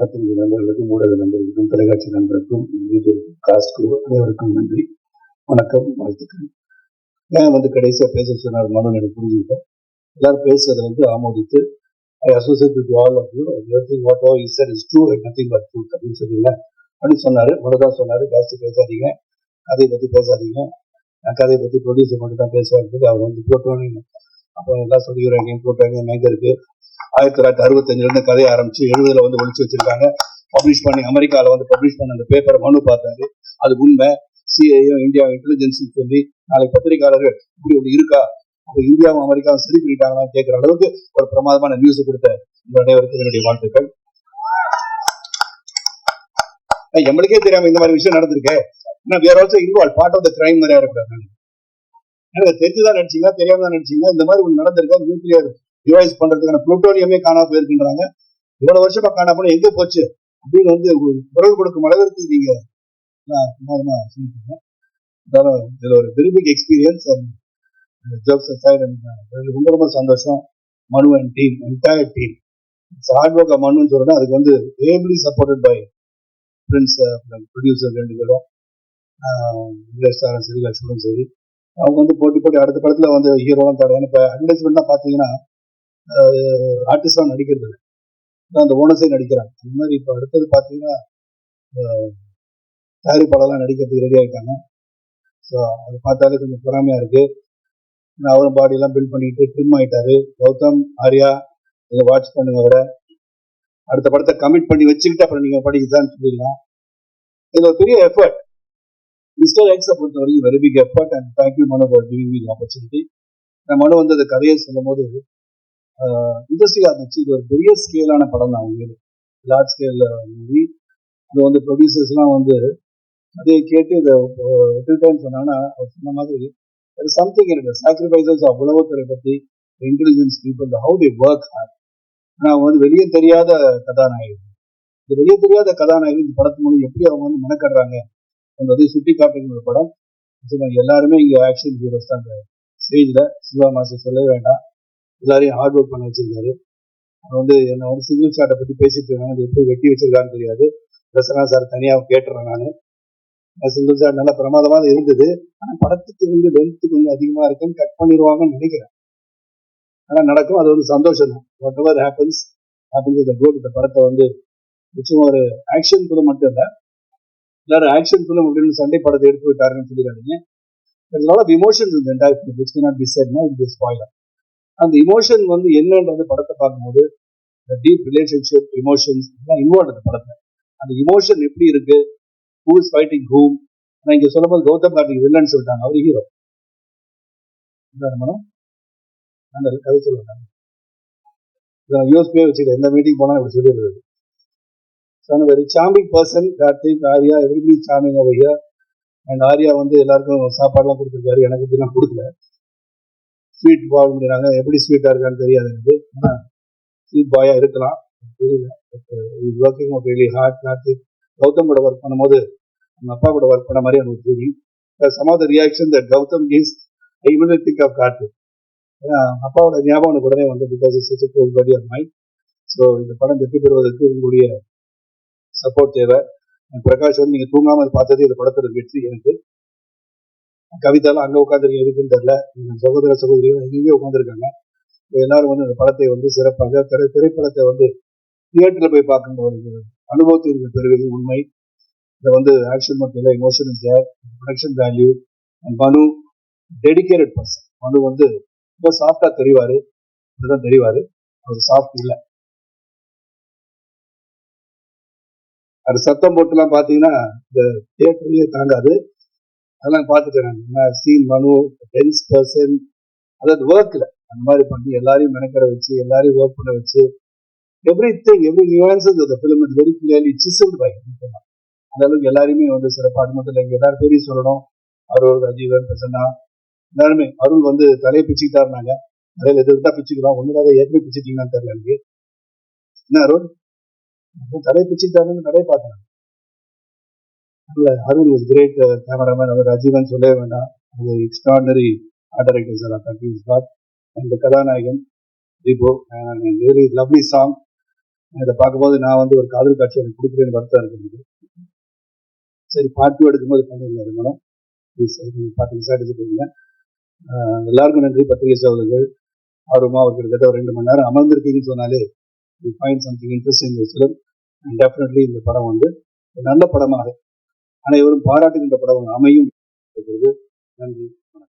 பத்திரிகை நண்பர்களுக்கும் ஊடக நண்பர்களுக்கும் தொலைக்காட்சி நண்பர்களுக்கும் காஸ்ட்க்கு அனைவருக்கும் நன்றி, வணக்கம், வாழ்த்துக்கள். ஏன் கடைசியாக பேச சொன்னார் மனு எனக்கு புரிஞ்சுக்கிட்டேன். எல்லாரும் பேசுறதை ஆமோதித்து I associate with all of you, everything what all is said is true and nothing but truth அப்படின்னு சொன்னீங்க அப்படின்னு சொன்னாரு. முதல்தான் சொன்னாரு, ஜாஸ்தி பேசாதீங்க, கதையை பற்றி பேசாதீங்க, கதையை பற்றி ப்ரொடியூசர் மட்டும் தான் பேசுவாங்க. அவர் புரோட்டோனி அப்போ எல்லாம் சொல்லிக்கிறாங்க. புரோட்டோனி எங்க இருக்கு, 1965 கதையை ஆரம்பிச்சு 70 ஒழிச்சு வச்சிருக்காங்க. பப்ளிஷ் பண்ணி அமெரிக்காவில் பப்ளிஷ் பண்ண அந்த பேப்பரை மனு பார்த்தாரு. அது உண்மை, சிஐஏ இந்தியா இன்டெலிஜென்ஸ் சொல்லி நாளைக்கு பத்திரிகையாளர்கள் இப்படி ஒன்று இருக்கா, அப்போ இந்தியாவும் அமெரிக்காவும் சரி பண்ணிட்டாங்கன்னு கேட்கிற அளவுக்கு ஒரு பிரமாதமான நியூஸ் கொடுத்த அனைவருக்கு என்னுடைய வாழ்த்துக்கள். நம்மளுக்கே தெரியாம இந்த மாதிரி விஷயம் நடந்திருக்கு. பார்ட் ஆஃப் த கிரைம் மாதிரி இருக்கக்கூடாது. எனக்கு தெரிஞ்சுதான் நடிச்சீங்க, தெரியாம தான் நடிச்சீங்க. இந்த மாதிரி ஒன்று நடந்திருக்கா, நியூக்ளியர் டிவைஸ் பண்றதுக்கான புளூட்டோனியமே காணாம போயிருக்கின்றாங்க. இவ்வளவு வருஷமா காணா போன எங்க போச்சு அப்படின்னு குரல் கொடுக்கும் அளவிற்கு நீங்க இதுல ஒரு வெரி பிக் எக்ஸ்பீரியன்ஸ். ரொம்ப ரொம்ப சந்தோஷம். Manu and team, entire team, hard work மனுன்னு சொல்றேன். அதுக்கு ably supported by Prince, producer 2 பேரும், ஸ்ரீலட்சுமனும் சரி. அவங்க போட்டி அடுத்த படத்துல ஹீரோலாம் தராங்க. இப்ப அட்வர்டைஸ்மெண்ட் பாத்தீங்கன்னா ஆர்டிஸ்டா நடிக்கிறது இல்லை, அந்த ஓனர்ஸே நடிக்கிறாங்க. அந்த மாதிரி இப்போ அடுத்தது பார்த்தீங்கன்னா தயாரிப்பாளர்லாம் நடிக்கிறதுக்கு ரெடி ஆகிட்டாங்க. ஸோ அதை பார்த்தாலே கொஞ்சம் பொறாமையா இருக்கு. அவரும் பாடியெல்லாம் பில்ட் பண்ணிட்டு ட்ரிம் ஆகிட்டாரு. கௌதம், ஆர்யா இதை வாட்ச் பண்ணுங்க. விட அடுத்த படத்தை கமிட் பண்ணி வச்சுக்கிட்டு அப்புறம் நீங்க படிக்கலான்னு சொல்லிடலாம். இது ஒரு பெரிய எஃபர்ட். மிஸ்டர் எக்ஸை பொறுத்த வரைக்கும் very big effort and thank you Manu for giving me opportunity. நான் மனு அந்த கதையை சொல்லும் போது இண்டஸ்ட்ரியா இருந்துச்சு. இது ஒரு பெரிய ஸ்கேலான படம் தான், அவங்க லார்ஜ் ஸ்கேல் மூவி. இது ப்ரொடியூசர்ஸ்லாம் அதே கேட்டு இதை ஒத்துக்கிட்டேன்னு சொன்னாங்கன்னா, அவர் சொன்ன மாதிரி சம்திங் இருக்கு. சாக்ரிஃபைசஸ் ஆஃப் உளவுத்துறை பற்றி, intelligence people, how the work hard. ஆனால் வெளியே தெரியாத கதாநாயகி, இந்த வெளியே தெரியாத கதாநாயகி இந்த படத்து மூலம் எப்படி அவங்க மெனக்கடுறாங்க என்பதை சுட்டி காட்டுகிற ஒரு படம். எல்லாருமே இங்கே ஆக்ஷன் ஹீரோஸ் தான். இந்த ஸ்டேஜில் சிவா மாஸ்டர் சொல்லவே வேண்டாம், எல்லாரையும் ஹார்ட் ஒர்க் பண்ண வச்சிருக்காரு. என்ன சிங்கிள் ஷாட்டை பற்றி பேசிட்டு இருக்காங்க, அது எப்படி வெட்டி வச்சிருக்கான்னு தெரியாது. பிரசன்னா சார் தனியாக கேட்டுறேன். நான் சிங்கிள் ஷாட் நல்லா பிரமாதமாக இருந்தது. ஆனால் படத்துக்கு லென்த்து கொஞ்சம் அதிகமாக இருக்குன்னு கட் பண்ணிடுவாங்கன்னு நினைக்கிறேன். ஆனால் நடக்கும், அது சந்தோஷம் தான். வாட் எவர் ஹேப்பன்ஸ் இந்த குட். இந்த படத்தை நிச்சயம் ஒரு ஆக்ஷன் ஃபிலிம் மட்டும் இல்லை, எல்லாரும் ஆக்ஷன் ஃபிலிம் அப்படின்னு சண்டை படத்தை எடுத்து விட்டாருன்னு சொல்லிடுறாங்க. இமோஷன்ஸ் இந்த entire film which cannot be said now, it is spoiler. அந்த இமோஷன் என்னன்றது படத்தை பார்க்கும்போது டீப் ரிலேஷன்ஷிப் இமோஷன்ஸ் இன்வால்வ் அந்த படத்தை. அந்த இமோஷன் எப்படி இருக்கு, ஹூ இஸ் ஃபைட்டிங் ஹூம். நான் இங்க சொல்லும்போது கௌதம் கார்த்திக் வில்லன்னு சொல்லிட்டாங்க, அவர் ஹீரோ. அந்த கதை சொல்லுவாங்க, யூஎஸ்பியே வச்சுக்க எந்த மீட்டிங் போனா இப்படி சொல்லிடுறது. Very charming person Karthik, Arya, everybody charming over here. And Arya எல்லாருக்கும் சாப்பாடுலாம் கொடுத்துருக்காரு, எனக்கு இப்படிலாம் கொடுக்கல. ஸ்வீட் பாய் முடிறாங்க, எப்படி ஸ்வீட்டா இருக்கான்னு தெரியாது எனக்கு, ஆனால் ஸ்வீட் பாயா இருக்கலாம், தெரியல. Working of really hard. Karthik Gautham கூட ஒர்க் பண்ணும்போது அவங்க அப்பா கூட ஒர்க் பண்ண மாதிரி எனக்கு feeling. Some of the reaction that Gautham gives, I immediately think of Karthik. அப்பாவோட ஞாபகம் எனக்கு உடனே because it's such a close buddy of mine. So இந்த படம் வெற்றி பெறுவதற்கு உங்களுடைய சப்போர்ட் தேவை. பிரகாஷ் நீங்க தூங்காம பார்த்தது இந்த படத்தோட வெற்றி. எனக்கு கவிதாலாம் அங்கே உட்காந்துருக்க எதுக்குன்னு தெரியல, சகோதர சகோதரிகள் எங்கேயும் உட்காந்துருக்காங்க. எல்லாரும் இந்த படத்தை சிறப்பாக திரைப்படத்தை தியேட்டர்ல போய் பார்க்கின்ற ஒரு அனுபவத்தை பெறுவது உண்மை. இதை ஆக்ஷன் மட்டும் இல்லை, emotion is there, production value. And Manu dedicated person. Manu ரொம்ப சாஃப்டா தெரிவாரு, இதுதான் தெரிவாரு, அவர் சாஃப்ட் இல்லை. அது சத்தம் போட்டுலாம் பார்த்தீங்கன்னா இந்த தியேட்டர்லயே தாங்காது. அதெல்லாம் பார்த்துக்கிறேன். சீன் மனு டென்ஸ் பர்சன், அதாவது ஒர்க்ல அந்த மாதிரி பண்ணி எல்லாரையும் மெனக்கட வச்சு எல்லாரையும் ஒர்க் பண்ண வச்சு everything, every nuances of the film is very clearly chiseled by him. அந்த அளவுக்கு எல்லாருமே சிறப்பாக. அது மட்டும் இல்லை, இங்க எல்லாரும் பேரையும் சொல்லணும். அருள், ராஜீவன், பிரசன்னா, எல்லாருமே. அருள் தலையை பிச்சுக்கிட்டாருனாங்க, தலையில எதிர்த்தா பிச்சுக்கலாம், ஒன்றுக்காக ஏற்கனவே பிச்சுட்டீங்கன்னு தெரியல எனக்கு. என்ன அருள் தலையை பிச்சுக்கிட்டாருன்னு நிறைய பார்த்தாங்க. அருள் வாஸ் கிரேட் கேமராமேன். அவர் ராஜீவன் சொல்லவே வேண்டாம், அது எக்ஸ்ட்ராடனரி ஆர்ட் டைரக்டர் சார். அந்த கதாநாயகன் தீபோ, வெரி லவ்லி சாங். இதை பார்க்கும்போது நான் வந்து ஒரு காதல் காட்சி எனக்கு கொடுக்குறேன்னு வருத்தம் இருக்குது. சரி பார்ட் 2 எடுக்கும்போது பண்ணிருங்க இருந்தாலும் ப்ளீஸ் நீங்கள் பார்த்து விசாரிச்சு போடுங்க. எல்லாருக்கும் நன்றி. பத்திரிகை சகோதரர்கள் ஆர்வமாக ஒரு கிட்டத்தட்ட ஒரு 2 மணி நேரம் அமர்ந்திருக்கீங்கன்னு சொன்னாலே யூ ஃபைண்ட் சம்திங் இன்ட்ரெஸ்டிங் இந்த ஃபிலிம். அண்ட் டெஃபினெட்லி இந்த படம் வந்து ஒரு நல்ல படமாக அனைவரும் பாராட்டுகின்ற படம் அமையும். நன்றி.